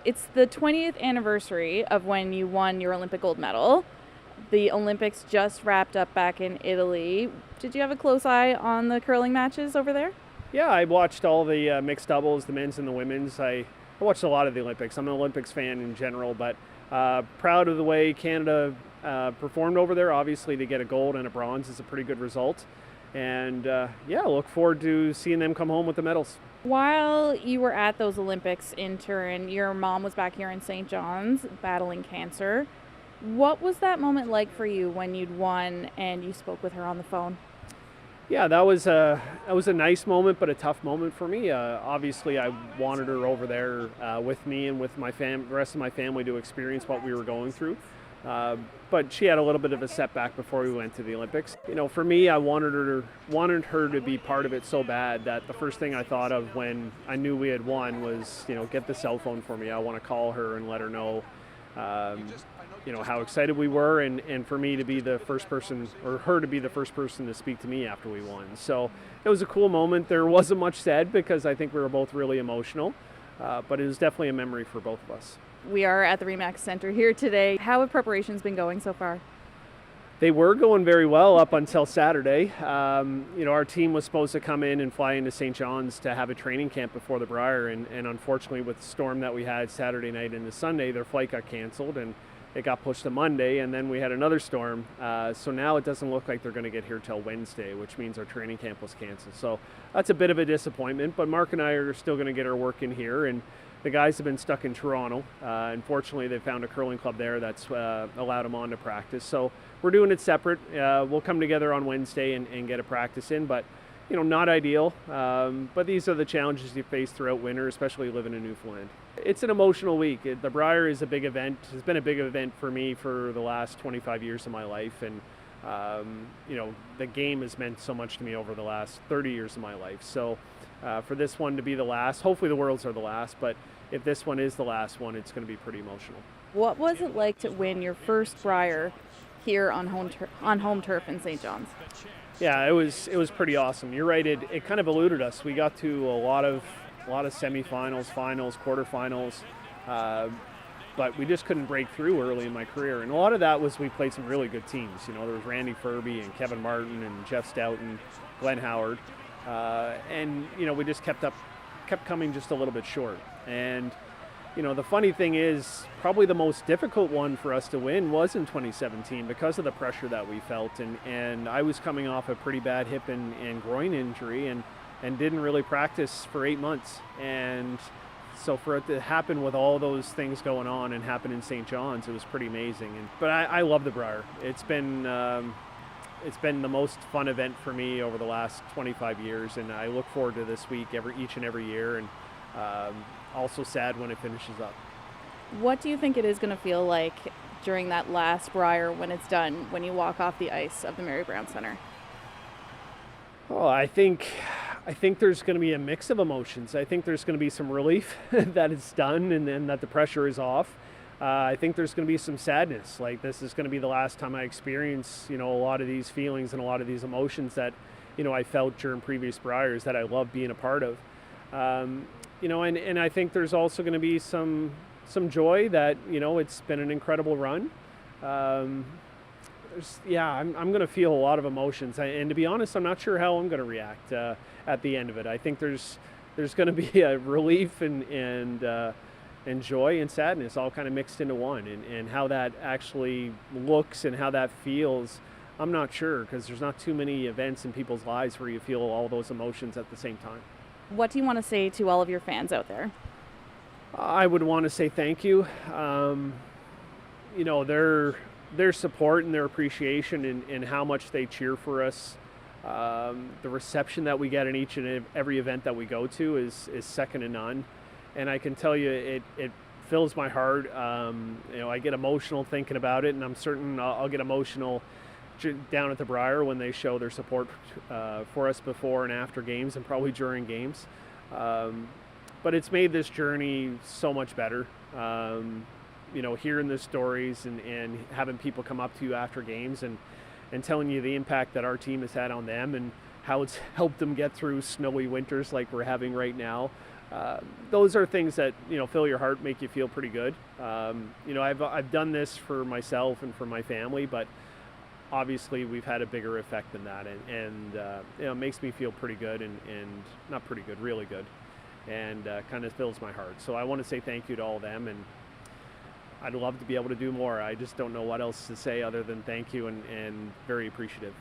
It's the 20th anniversary of when you won your Olympic gold medal. The Olympics just wrapped up back in Italy. Did you have a close eye on the curling matches over there? Yeah, I watched all the mixed doubles, the men's and the women's. I watched a lot of the Olympics. I'm an Olympics fan in general, but proud of the way Canada performed over there. Obviously, to get a gold and a bronze is a pretty good result. And yeah, look forward to seeing them come home with the medals. While you were at those Olympics in Turin, your mom was back here in St. John's battling cancer. What was that moment like for you when you'd won and you spoke with her on the phone? Yeah, that was a nice moment, but a tough moment for me. Obviously, I wanted her over there with me and with the rest of my family to experience what we were going through. But she had a little bit of a setback before we went to the Olympics. You know, for me, I wanted her to be part of it so bad that the first thing I thought of when I knew we had won was, get the cell phone for me. I want to call her and let her know, how excited we were, and for me to be the first person, or her to be the first person to speak to me after we won. So it was a cool moment. There wasn't much said because I think we were both really emotional, but it was definitely a memory for both of us. We are at the Remax Center here today. How have preparations been going so far? They were going very well up until Saturday. Our team was supposed to come in and fly into St. John's to have a training camp before the Brier, and unfortunately with the storm that we had Saturday night into Sunday, their flight got canceled and it got pushed to Monday, and then we had another storm. So now it doesn't look like they're going to get here till Wednesday, which means our training camp was canceled. So that's a bit of a disappointment, but Mark and I are still going to get our work in here, and the guys have been stuck in Toronto. Unfortunately, they found a curling club there that's allowed them on to practice. So we're doing it separate. We'll come together on Wednesday and get a practice in, but not ideal. But these are the challenges you face throughout winter, especially living in Newfoundland. It's an emotional week. The Brier is a big event. It's been a big event for me for the last 25 years of my life, and the game has meant so much to me over the last 30 years of my life. So for this one to be the last, hopefully the Worlds are the last, but if this one is the last one, it's going to be pretty emotional. What was it like to win your first Brier here on home turf in St. John's? Yeah, it was pretty awesome. You're right. It kind of eluded us. We got to a lot of semifinals, finals, quarterfinals, but we just couldn't break through early in my career. And a lot of that was we played some really good teams. There was Randy Furby and Kevin Martin and Jeff Stoughton, Glenn Howard, and we just kept coming just a little bit short. And the funny thing is, probably the most difficult one for us to win was in 2017 because of the pressure that we felt. And I was coming off a pretty bad hip and groin injury and didn't really practice for 8 months. And so for it to happen with all those things going on and happen in St. John's, it was pretty amazing. But I love the Brier. It's been the most fun event for me over the last 25 years, and I look forward to this week each and every year. And also sad when it finishes up. What do you think it is going to feel like during that last Brier when it's done, when you walk off the ice of the Mary Brown Center? Oh, I think there's going to be a mix of emotions. I think there's going to be some relief that it's done and that the pressure is off. I think there's going to be some sadness. Like, this is going to be the last time I experience, a lot of these feelings and a lot of these emotions that, I felt during previous Briers that I love being a part of. And I think there's also going to be some joy that, it's been an incredible run. I'm going to feel a lot of emotions. And to be honest, I'm not sure how I'm going to react at the end of it. I think there's going to be a relief and joy and sadness all kind of mixed into one. And how that actually looks and how that feels, I'm not sure, because there's not too many events in people's lives where you feel all those emotions at the same time. What do you want to say to all of your fans out there? I would want to say thank you. Their support and their appreciation and how much they cheer for us. The reception that we get in each and every event that we go to is second to none. And I can tell you, it fills my heart. I get emotional thinking about it, and I'm certain I'll get emotional down at the Brier when they show their support for us before and after games, and probably during games. But it's made this journey so much better. Hearing the stories and having people come up to you after games and telling you the impact that our team has had on them and how it's helped them get through snowy winters like we're having right now. those are things that, fill your heart, make you feel pretty good. I've done this for myself and for my family, but obviously we've had a bigger effect than that, and it makes me feel pretty good, and not pretty good, really good, and kind of fills my heart. So I want to say thank you to all of them, and I'd love to be able to do more. I just don't know what else to say other than thank you, and very appreciative.